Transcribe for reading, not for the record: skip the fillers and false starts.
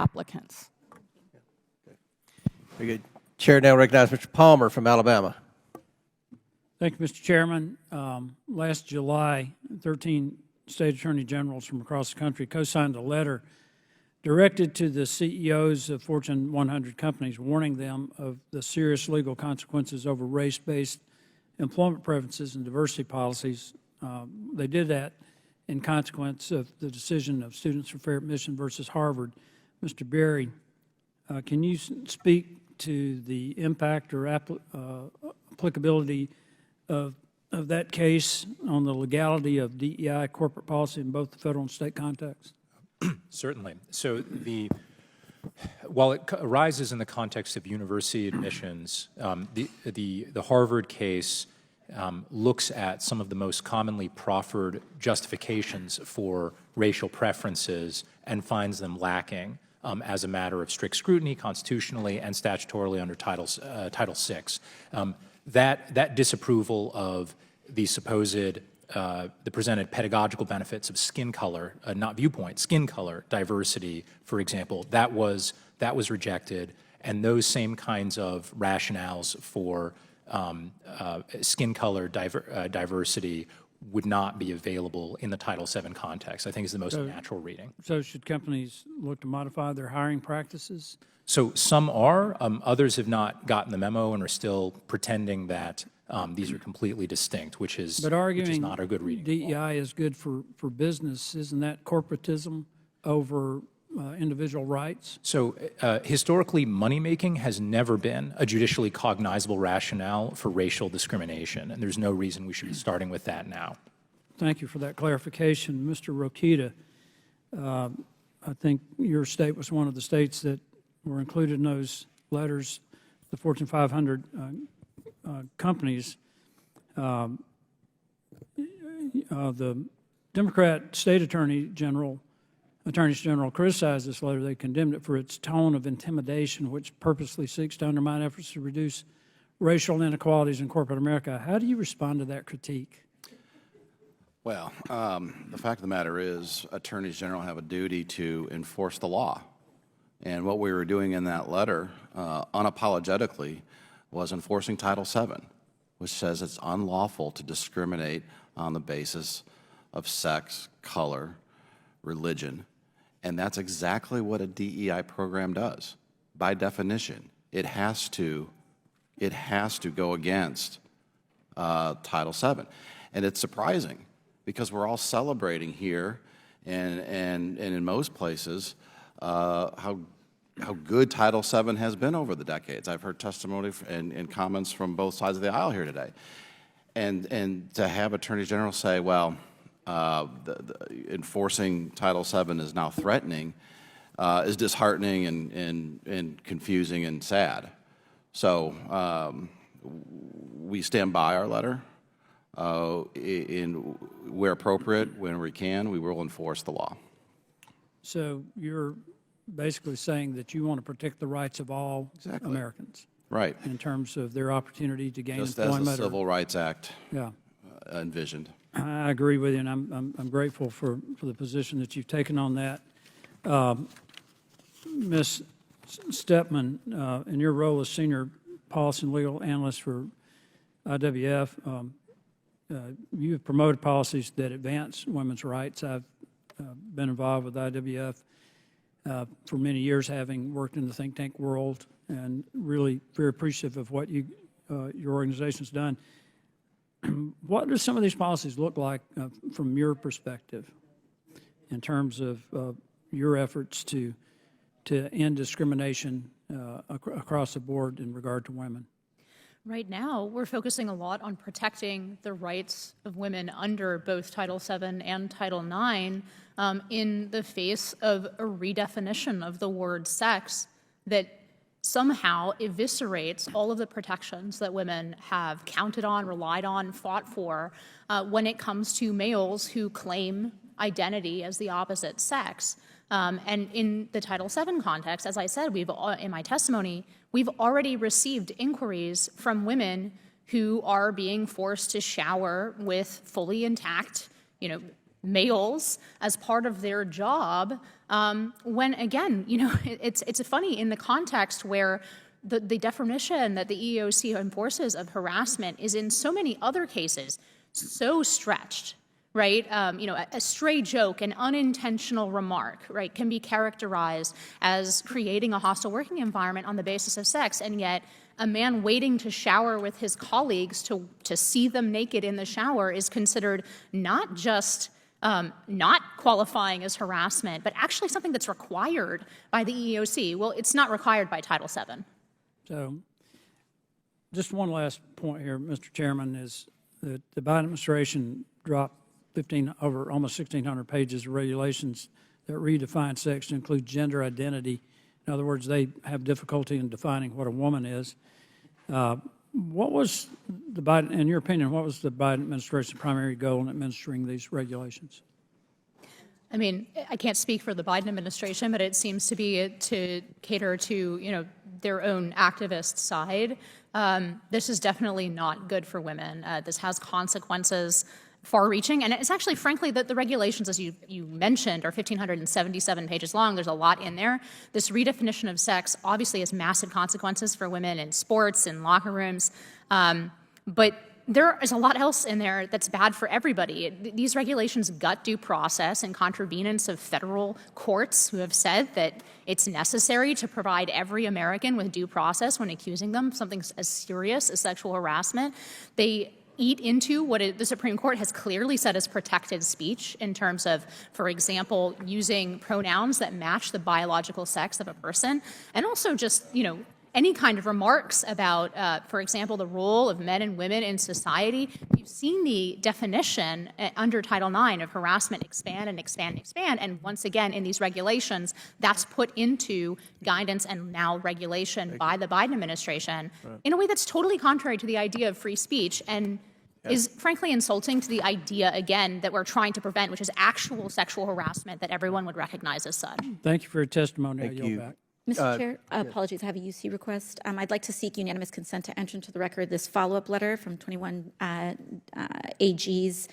applicants. Very good. Chair now recognizes Mr. Palmer from Alabama. Thank you, Mr. Chairman. Last July, 13 state attorney generals from across the country co-signed a letter directed to the CEOs of Fortune 100 companies, warning them of the serious legal consequences over race-based employment preferences and diversity policies. They did that in consequence of the decision of Students for Fair Admission versus Harvard. Mr. Berry, can you speak to the impact or applicability of that case on the legality of DEI corporate policy in both the federal and state context? Certainly. So while it arises in the context of university admissions, the Harvard case looks at some of the most commonly proffered justifications for racial preferences and finds them lacking as a matter of strict scrutiny constitutionally and statutorily under Title VI. That disapproval of the supposed the presented pedagogical benefits of skin color, not viewpoint, skin color diversity, for example, that was rejected, and those same kinds of rationales for skin color diversity would not be available in the Title VII context, I think is the most natural reading. So should companies look to modify their hiring practices? So some are, others have not gotten the memo and are still pretending that these are completely distinct, which is not a good reading. DEI is good for business. Isn't that corporatism over individual rights? So historically, money-making has never been a judicially cognizable rationale for racial discrimination, and there's no reason we should be starting with that now. Thank you for that clarification. Mr. Rokita, I think your state was one of the states that were included in those letters, the Fortune 500 companies. The Democrat state attorneys general criticized this letter. They condemned it for its tone of intimidation, which purposely seeks to undermine efforts to reduce racial inequalities in corporate America. How do you respond to that critique? Well, the fact of the matter is attorneys general have a duty to enforce the law. And what we were doing in that letter, unapologetically, was enforcing Title VII, which says it's unlawful to discriminate on the basis of sex, color, religion. And that's exactly what a DEI program does. By definition, it has to go against Title VII. And it's surprising because we're all celebrating here and in most places how good Title VII has been over the decades. I've heard testimony and comments from both sides of the aisle here today. And to have attorneys general say, well, enforcing Title VII is now threatening is disheartening and confusing and sad. So we stand by our letter. Where appropriate, when we can, we will enforce the law. So you're basically saying that you want to protect the rights of all Americans. Right. In terms of their opportunity to gain employment. Just as the Civil Rights Act envisioned. I agree with you, and I'm grateful for the position that you've taken on that. Ms. Stepman, in your role as Senior Policy and Legal Analyst for IWF, you have promoted policies that advance women's rights. I've been involved with IWF for many years, having worked in the think tank world, and really very appreciative of what your organization's done. What do some of these policies look like from your perspective in terms of your efforts to end discrimination across the board in regard to women? Right now, we're focusing a lot on protecting the rights of women under both Title VII and Title IX in the face of a redefinition of the word sex that somehow eviscerates all of the protections that women have counted on, relied on, fought for when it comes to males who claim identity as the opposite sex. And in the Title VII context, as I said, in my testimony, we've already received inquiries from women who are being forced to shower with fully intact, males as part of their job when, again, it's funny in the context where the definition that the EEOC enforces of harassment is in so many other cases so stretched, right? A stray joke, an unintentional remark, right, can be characterized as creating a hostile working environment on the basis of sex, and yet a man waiting to shower with his colleagues to see them naked in the shower is considered not just not qualifying as harassment, but actually something that's required by the EEOC. Well, it's not required by Title VII. So just one last point here, Mr. Chairman, is that the Biden administration dropped over almost 1,600 pages of regulations that redefine sex to include gender identity. In other words, they have difficulty in defining what a woman is. What was the Biden, in your opinion, what was the Biden administration's primary goal in administering these regulations? I mean, I can't speak for the Biden administration, but it seems to be to cater to, their own activist side. This is definitely not good for women. This has consequences far-reaching, and it's actually, frankly, the regulations, as you mentioned, are 1,577 pages long. There's a lot in there. This redefinition of sex obviously has massive consequences for women in sports and locker rooms, but there is a lot else in there that's bad for everybody. These regulations gut due process and contravenance of federal courts who have said that it's necessary to provide every American with due process when accusing them of something as serious as sexual harassment. They eat into what the Supreme Court has clearly said is protected speech in terms of, for example, using pronouns that match the biological sex of a person, and also just, any kind of remarks about, for example, the role of men and women in society. We've seen the definition under Title IX of harassment expand and expand and expand, and once again, in these regulations, that's put into guidance and now regulation by the Biden administration in a way that's totally contrary to the idea of free speech and is frankly insulting to the idea, again, that we're trying to prevent, which is actual sexual harassment that everyone would recognize as such. Thank you for your testimony. Thank I yield you. back. Mr. Chair, apologies, I have a UC request. I'd like to seek unanimous consent to enter into the record this follow-up letter from 21 AGs